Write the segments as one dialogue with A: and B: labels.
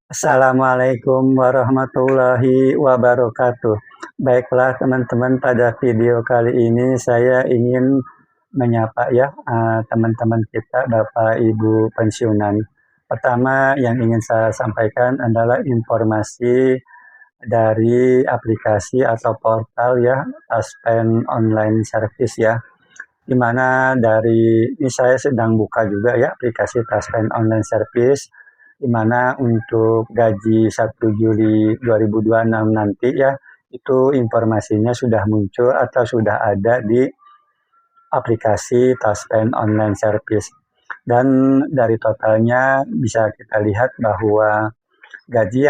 A: Assalamualaikum warahmatullahi wabarakatuh. Baiklah teman-teman, pada video kali ini saya ingin menyapa ya teman-teman kita Bapak Ibu pensiunan. Pertama yang ingin saya sampaikan adalah informasi dari aplikasi atau portal ya Taspen Online Service ya. Di mana dari ini saya sedang buka juga ya aplikasi Taspen Online Service, di mana untuk gaji 1 Juli 2026 nanti ya, itu informasinya sudah muncul atau sudah ada di aplikasi Taspen Online Service. Dan dari totalnya bisa kita lihat bahwa gaji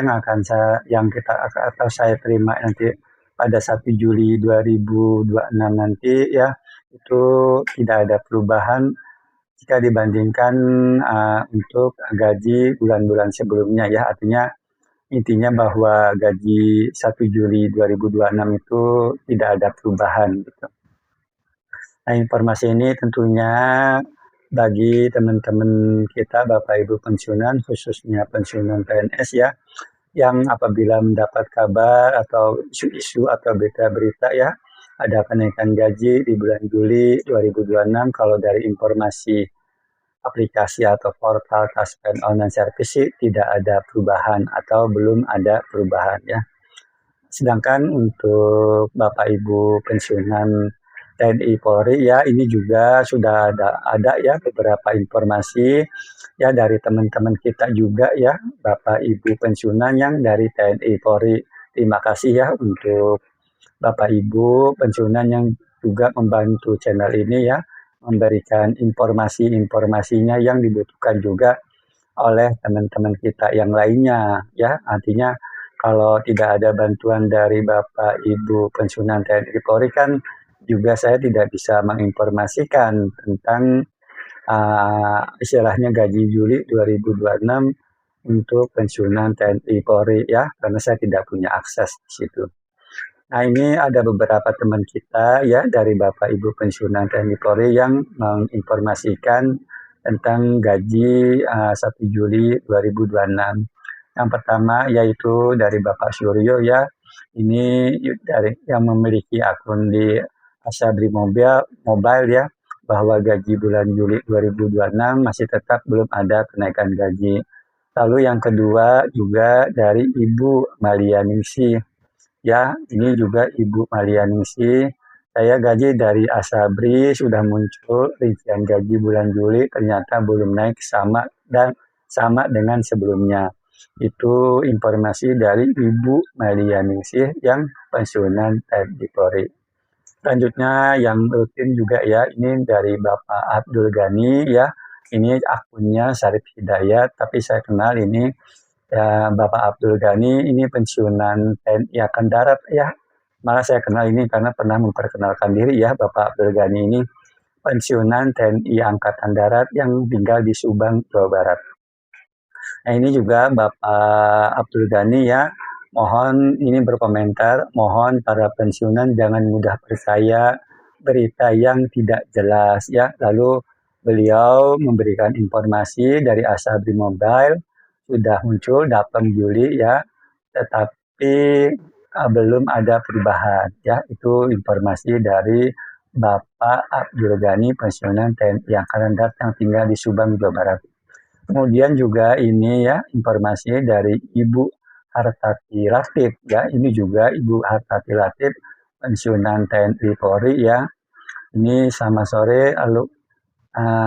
A: yang kita atau saya terima nanti pada 1 Juli 2026 nanti ya, itu tidak ada perubahan jika dibandingkan untuk gaji bulan-bulan sebelumnya ya. Artinya intinya bahwa gaji 1 Juli 2026 itu tidak ada perubahan gitu. Nah, informasi ini tentunya bagi teman-teman kita Bapak Ibu pensiunan, khususnya pensiunan PNS ya, yang apabila mendapat kabar atau isu-isu atau berita-berita ya, ada kenaikan gaji di bulan Juli 2026, kalau dari informasi aplikasi atau portal Taspen Online Service sih tidak ada perubahan atau belum ada perubahan ya. Sedangkan untuk Bapak Ibu pensiunan TNI Polri ya, ini juga sudah ada ya beberapa informasi ya dari teman-teman kita juga ya, Bapak Ibu pensiunan yang dari TNI Polri. Terima kasih ya untuk Bapak Ibu pensiunan yang juga membantu channel ini ya, memberikan informasi-informasinya yang dibutuhkan juga oleh teman-teman kita yang lainnya ya. Artinya kalau tidak ada bantuan dari Bapak Ibu pensiunan TNI Polri kan juga saya tidak bisa menginformasikan tentang istilahnya gaji Juli 2026 untuk pensiunan TNI Polri ya, karena saya tidak punya akses di situ. Nah, ini ada beberapa teman kita ya dari Bapak Ibu pensiunan TNI Polri yang menginformasikan tentang gaji 1 Juli 2026. Yang pertama yaitu dari Bapak Suryo ya, ini dari yang memiliki akun di Asabri Mobile ya, bahwa gaji bulan Juli 2026 masih tetap belum ada kenaikan gaji. Lalu yang kedua juga dari Ibu Malianingsi ya, ini juga Ibu Malianingsi. Saya gaji dari Asabri sudah muncul rincian gaji bulan Juli, ternyata belum naik sama dengan sebelumnya. Itu informasi dari Ibu Malianingsi yang pensiunan TNI Polri. Selanjutnya yang rutin juga ya, ini dari Bapak Abdul Ghani ya. Ini akunnya Sarif Hidayat, tapi saya kenal ini ya, Bapak Abdul Ghani ini pensiunan TNI Angkatan Darat ya. Malah saya kenal ini karena pernah memperkenalkan diri ya, Bapak Abdul Ghani ini pensiunan TNI Angkatan Darat yang tinggal di Subang, Jawa Barat. Nah, ini juga Bapak Abdul Ghani ya, mohon ini berkomentar, mohon para pensiunan jangan mudah percaya berita yang tidak jelas ya. Lalu beliau memberikan informasi dari Asabri Mobile sudah muncul 8 Juli ya, tetapi belum ada perubahan ya. Itu informasi dari Bapak Abdul Ghani pensiunan TNI Angkatan Darat yang tinggal di Subang, Jawa Barat. Kemudian juga ini ya informasi dari Ibu Hartati Latif ya, ini juga Ibu Hartati Latif pensiunan TNI Polri ya. Ini sama sore lalu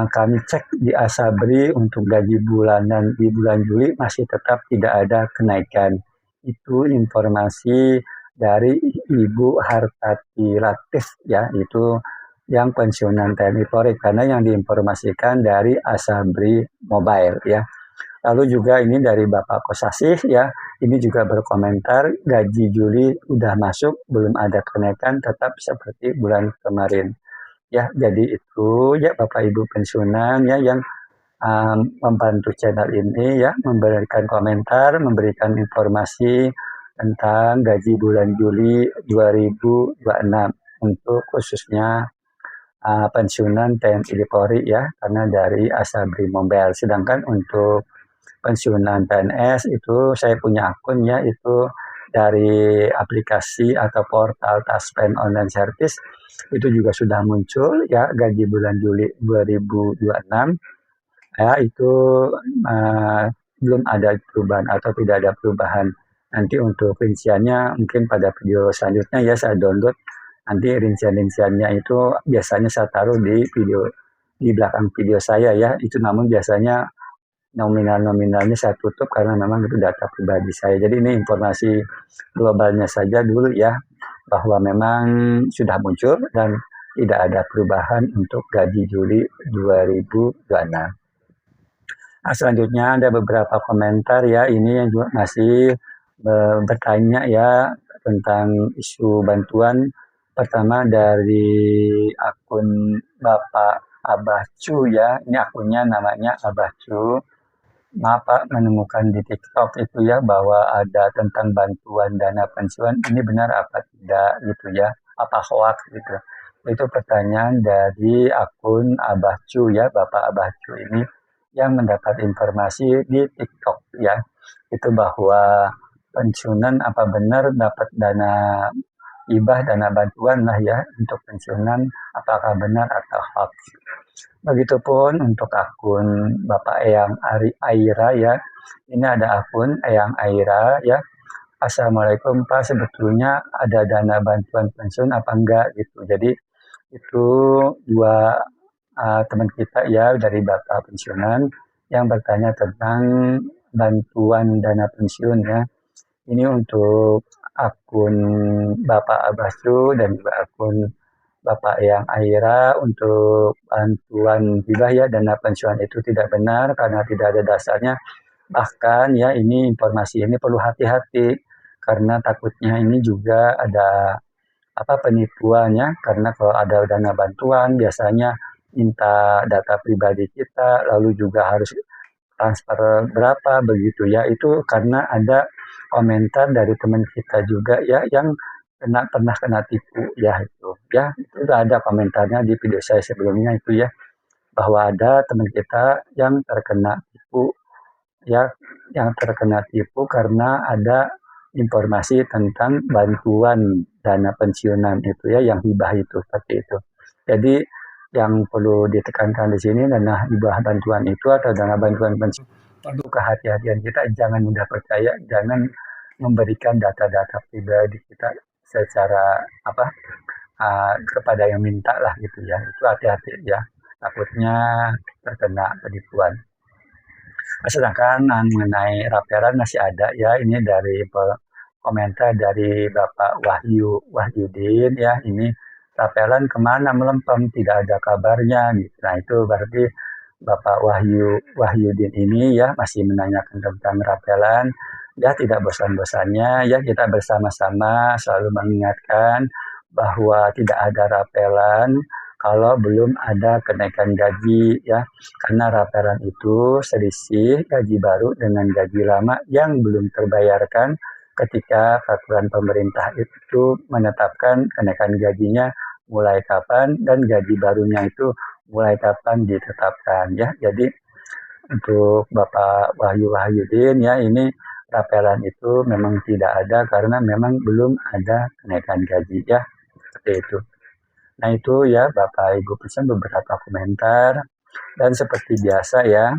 A: kami cek di Asabri untuk gaji bulanan di bulan Juli masih tetap tidak ada kenaikan. Itu informasi dari Ibu Hartati Latif ya, itu yang pensiunan TNI Polri, karena yang diinformasikan dari Asabri Mobile ya. Lalu juga ini dari Bapak Kosasih ya, ini juga berkomentar gaji Juli udah masuk, belum ada kenaikan, tetap seperti bulan kemarin. Ya, jadi itu ya Bapak Ibu pensiunan ya yang membantu channel ini ya, memberikan komentar, memberikan informasi tentang gaji bulan Juli 2026 untuk khususnya pensiunan TNI Polri ya, karena dari Asabri Mobile. Sedangkan untuk pensiunan PNS itu saya punya akun ya, itu dari aplikasi atau portal Taspen Online Service itu juga sudah muncul ya gaji bulan Juli 2026 ya itu belum ada perubahan atau tidak ada perubahan. Nanti untuk rinciannya mungkin pada video selanjutnya ya saya download. Nanti rincian-rinciannya itu biasanya saya taruh di video di belakang video saya ya. Itu namun biasanya nominal-nominalnya saya tutup karena memang itu data pribadi saya. Jadi ini informasi globalnya saja dulu ya bahwa memang sudah muncul dan tidak ada perubahan untuk gaji Juli 2026. Nah, selanjutnya ada beberapa komentar ya, ini yang juga masih bertanya ya tentang isu bantuan. Pertama dari akun Bapak Abah Cu ya, ini akunnya namanya Abah Cu. Maaf Pak, menemukan di TikTok itu ya bahwa ada tentang bantuan dana pensiun, ini benar apa tidak gitu ya, apa hoax gitu. Itu pertanyaan dari akun Abah Cu ya, Bapak Abah Cu ini yang mendapat informasi di TikTok ya, itu bahwa pensiunan apa benar dapat dana hibah, dana bantuan lah ya untuk pensiunan, apakah benar atau hoax. Begitupun untuk akun Bapak Eyang Aira ya, ini ada akun Eyang Aira ya, Assalamualaikum Pak, sebetulnya ada dana bantuan pensiun apa enggak gitu. Jadi itu dua teman kita ya dari Bapak pensiunan yang bertanya tentang bantuan dana pensiun ya. Ini untuk akun Bapak Abasu dan juga akun Bapak yang Aira untuk bantuan hibah ya dana pensiun itu tidak benar karena tidak ada dasarnya. Bahkan ya ini informasi ini perlu hati-hati karena takutnya ini juga ada apa penipuannya karena kalau ada dana bantuan biasanya minta data pribadi kita lalu juga harus transfer berapa begitu ya itu karena ada komentar dari teman kita juga ya yang pernah kena tipu ya itu udah ada komentarnya di video saya sebelumnya itu ya bahwa ada teman kita yang terkena tipu ya yang terkena tipu karena ada informasi tentang bantuan dana pensiunan itu ya yang hibah itu seperti itu. Jadi yang perlu ditekankan di sini dana hibah bantuan itu atau dana bantuan pensiun perlu kehati-hatian kita jangan mudah percaya, jangan memberikan data-data pribadi kita secara kepada yang minta lah gitu ya. Itu hati-hati ya. Takutnya terkena penipuan. Sedangkan mengenai raperan masih ada ya, ini dari komentar dari Bapak Wahyudin ya, ini raperan kemana melempem, tidak ada kabarnya gitu. Nah itu berarti Bapak Wahyudin ini ya masih menanyakan tentang rapelan, ya tidak bosan-bosannya ya kita bersama-sama selalu mengingatkan bahwa tidak ada rapelan kalau belum ada kenaikan gaji ya karena rapelan itu selisih gaji baru dengan gaji lama yang belum terbayarkan ketika peraturan pemerintah itu menetapkan kenaikan gajinya mulai kapan dan gaji barunya itu mulai kapan ditetapkan ya. Jadi untuk Bapak Wahyudin ya ini rapelan itu memang tidak ada karena memang belum ada kenaikan gaji ya seperti itu. Nah itu ya Bapak Ibu pesan beberapa komentar dan seperti biasa ya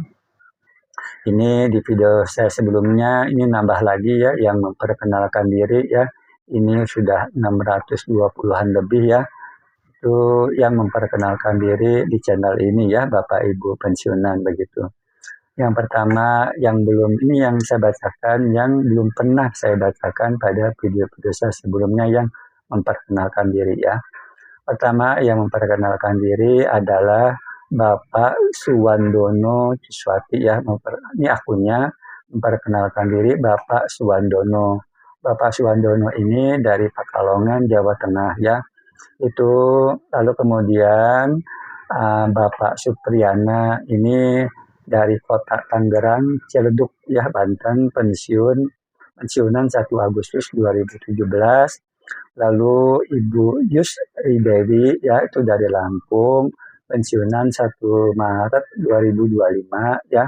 A: ini di video saya sebelumnya ini nambah lagi ya yang memperkenalkan diri ya ini sudah 620-an lebih ya itu yang memperkenalkan diri di channel ini ya Bapak Ibu pensiunan begitu. Yang pertama yang belum ini yang saya bacakan yang belum pernah saya bacakan pada video-video saya sebelumnya yang memperkenalkan diri ya. Pertama yang memperkenalkan diri adalah Bapak Suwandono Ciswati ya. Ini akunnya memperkenalkan diri Bapak Suwandono. Bapak Suwandono ini dari Pekalongan, Jawa Tengah ya. Itu lalu kemudian Bapak Supriyana ini dari Kota Tangerang, Ciledug ya, Banten, pensiunan 1 Agustus 2017. Lalu Ibu Yusri Dewi ya itu dari Lampung, pensiunan 1 Maret 2025 ya.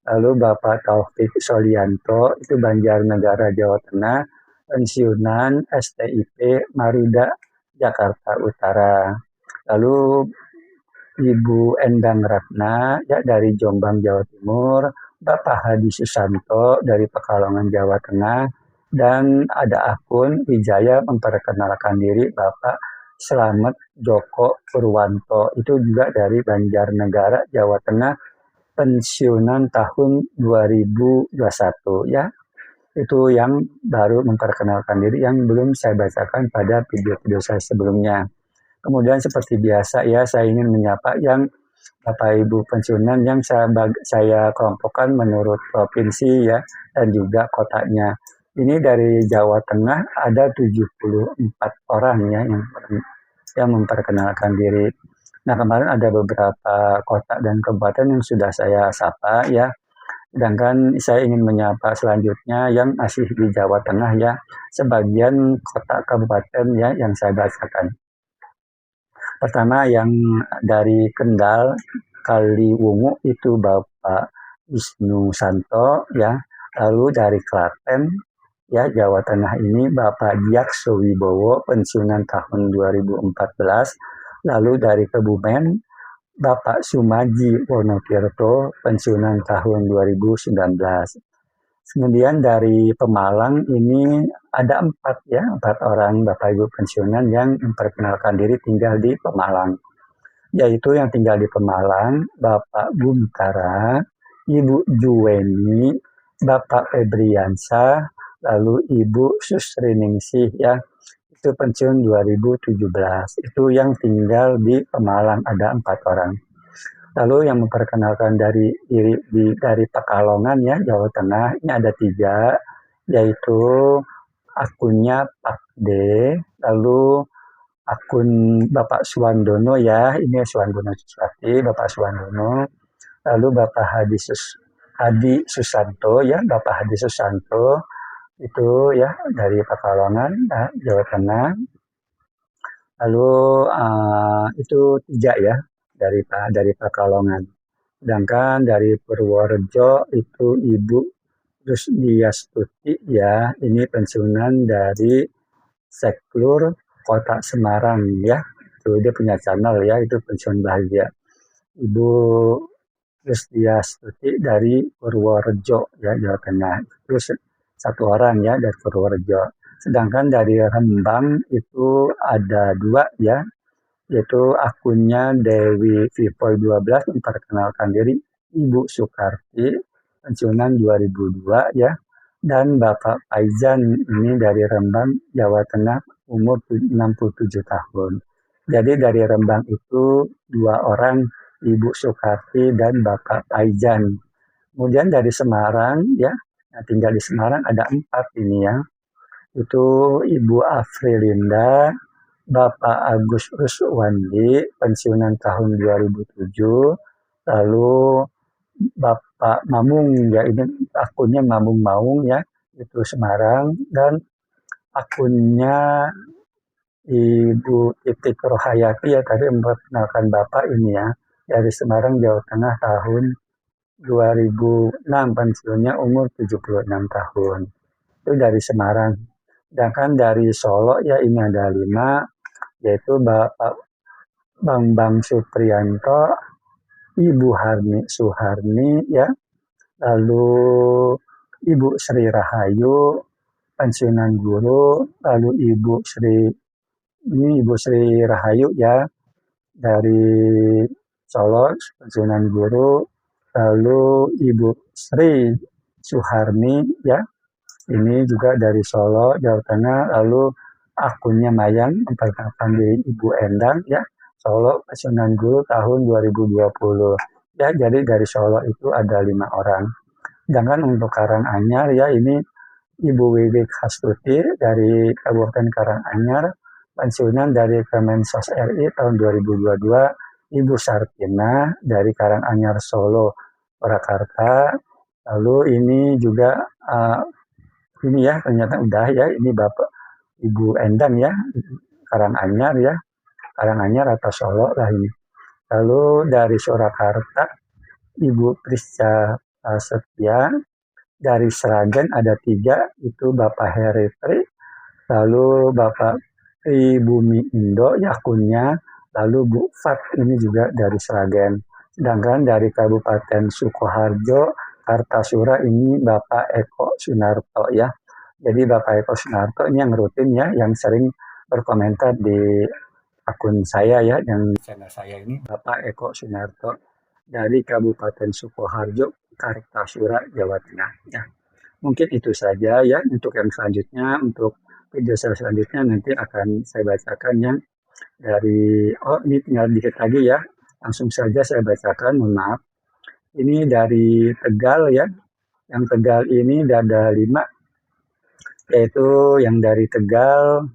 A: Lalu Bapak Taufik Solianto, itu Banjarnegara, Jawa Tengah, pensiunan STIP Maruda, Jakarta Utara. Lalu Ibu Endang Ratna, ya, dari Jombang, Jawa Timur, Bapak Hadi Susanto dari Pekalongan, Jawa Tengah, dan ada akun Wijaya memperkenalkan diri Bapak Slamet Joko Purwanto, itu juga dari Banjarnegara, Jawa Tengah, pensiunan tahun 2021, ya. Itu yang baru memperkenalkan diri yang belum saya bacakan pada video-video saya sebelumnya. Kemudian seperti biasa ya, saya ingin menyapa yang Bapak Ibu pensiunan yang saya kelompokkan menurut provinsi ya, dan juga kotanya. Ini dari Jawa Tengah ada 74 orang ya yang memperkenalkan diri. Nah, kemarin ada beberapa kota dan kabupaten yang sudah saya sapa ya. Sedangkan saya ingin menyapa selanjutnya yang masih di Jawa Tengah ya, sebagian kota kabupaten ya yang saya bacakan. Pertama yang dari Kendal, Kaliwungu itu Bapak Wisnu Santo ya. Lalu dari Klaten ya, Jawa Tengah ini Bapak Diak Suwibowo, pensiunan tahun 2014. Lalu dari Kebumen Bapak Sumaji Wonotirto, pensiunan tahun 2019. Kemudian dari Pemalang ini ada 4 orang Bapak Ibu pensiunan yang memperkenalkan diri tinggal di Pemalang. Yaitu yang tinggal di Pemalang, Bapak Buntara, Ibu Juweni, Bapak Febriansa, lalu Ibu Susriningsih ya, itu pensiun 2017. Itu yang tinggal di Pemalang, ada 4 orang. Lalu yang memperkenalkan dari Pekalongan ya, Jawa Tengah, ini ada 3, yaitu akunnya Pak D, lalu akun Bapak Suwandono ya, ini Suwandono Suswati, Bapak Suwandono, lalu Bapak Hadi Susanto ya, Bapak Hadi Susanto, itu ya dari Pekalongan, Jawa Tengah. Lalu itu 3 ya dari Pekalongan. Sedangkan dari Purworejo itu Ibu Rusdiastuti ya, ini pensiunan dari Seklur Kota Semarang ya. Itu dia punya channel ya, itu pensiun bahagia. Ibu Rusdiastuti dari Purworejo ya, Jawa Tengah. Terus 1 orang ya dari Purworejo. Sedangkan dari Rembang itu ada 2 ya, yaitu akunnya Dewi Vivoy 12 memperkenalkan diri Ibu Sukarti, pensiunan 2002 ya, dan Bapak Faizan ini dari Rembang, Jawa Tengah, umur 67 tahun. Jadi dari Rembang itu 2 orang, Ibu Sukarti dan Bapak Faizan. Kemudian dari Semarang ya, tinggal di Semarang ada 4 ini ya, itu Ibu Afrilinda, Bapak Agus Ruswandi, pensiunan tahun 2007, lalu Bapak Mamung ya, ini akunnya Mamung Maung ya, itu Semarang, dan akunnya Ibu Titik Rohayati ya, tadi memperkenalkan Bapak ini ya, dari Semarang, Jawa Tengah, tahun 2006, pensiunnya umur 76 tahun. Itu dari Semarang. Sedangkan dari Solo ya, ini ada 5, yaitu Bapak Bambang Supriyanto, Ibu Harni Suharni ya, lalu Ibu Sri Rahayu, pensiunan guru, lalu Ibu Sri Rahayu ya, dari Solo, pensiunan guru, lalu Ibu Sri Suharni ya, ini juga dari Solo, Jawa Tengah, lalu akunnya Mayang memperkenalkan diri Ibu Endang ya, Solo, pensiunan guru tahun 2020 ya. Jadi dari Solo itu ada 5 orang. Sedangkan untuk Karanganyar ya, ini Ibu Wiwik Hastuti dari Kabupaten Karanganyar, pensiunan dari Kemensos RI tahun 2022, Ibu Sartina dari Karanganyar Solo Purwakarta. Lalu ini juga ini ya, ternyata udah ya, ini Bapak Ibu Endang ya, Karanganyar ya, Karanganyar atau Solo lah ini. Lalu dari Surakarta, Ibu Prisca Prasetya. Dari Sragen ada 3, itu Bapak Heritri, lalu Bapak Pribumi Indo, Yakunnya, lalu Bu Fat, ini juga dari Sragen. Sedangkan dari Kabupaten Sukoharjo, Kartasura, ini Bapak Eko Sunarto ya. Jadi Bapak Eko Sunarto ini yang rutin ya, yang sering berkomentar di akun saya ya, yang channel saya ini, Bapak Eko Sunarto dari Kabupaten Sukoharjo, Kartasura, Jawa Tengah. Ya, mungkin itu saja ya untuk yang selanjutnya. Untuk video saya selanjutnya nanti akan saya bacakan yang dari, oh ini tinggal dikit lagi ya. Langsung saja saya bacakan, mohon maaf. Ini dari Tegal ya. Yang Tegal ini ada 5, yaitu yang dari Tegal,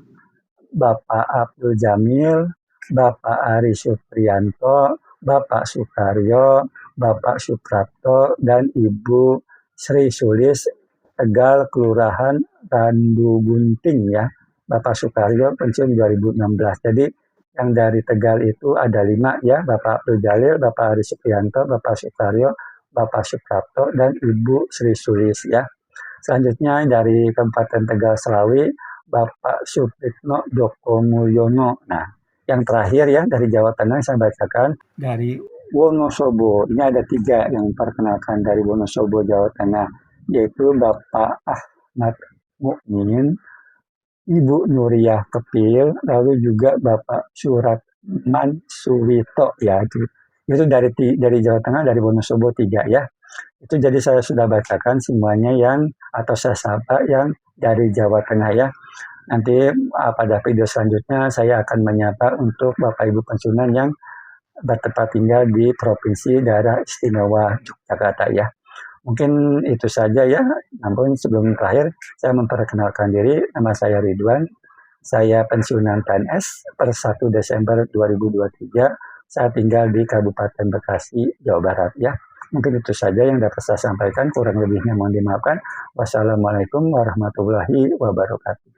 A: Bapak Abdul Jamil, Bapak Ari Supriyanto, Bapak Sukaryo, Bapak Suprapto, dan Ibu Sri Sulis, Tegal, Kelurahan Randu Gunting ya. Bapak Sukaryo pensiun 2016. Jadi yang dari Tegal itu ada 5 ya, Bapak Abdul Jalil, Bapak Ari Supriyanto, Bapak Sukaryo, Bapak Suprapto, dan Ibu Sri Sulis ya. Selanjutnya dari Kabupaten Tegal Selawi, Bapak Supritno Joko Mulyono. Nah, yang terakhir ya dari Jawa Tengah saya bacakan dari Wonosobo. Ini ada 3 yang perkenalkan dari Wonosobo, Jawa Tengah, yaitu Bapak Ahmad Mukmin, Ibu Nuriyah Kepil, lalu juga Bapak Suratman Suwito ya. Itu dari Jawa Tengah, dari Wonosobo 3 ya. Itu jadi saya sudah bacakan semuanya yang, atau saya sapa yang dari Jawa Tengah ya. Nanti pada video selanjutnya saya akan menyapa untuk Bapak Ibu pensiunan yang bertempat tinggal di Provinsi Daerah Istimewa Yogyakarta ya. Mungkin itu saja ya. Namun sebelum terakhir saya memperkenalkan diri, nama saya Ridwan. Saya pensiunan PNS per 1 Desember 2023. Saya tinggal di Kabupaten Bekasi, Jawa Barat ya. Mungkin itu saja yang dapat saya sampaikan, kurang lebihnya mohon dimaafkan. Wassalamualaikum warahmatullahi wabarakatuh.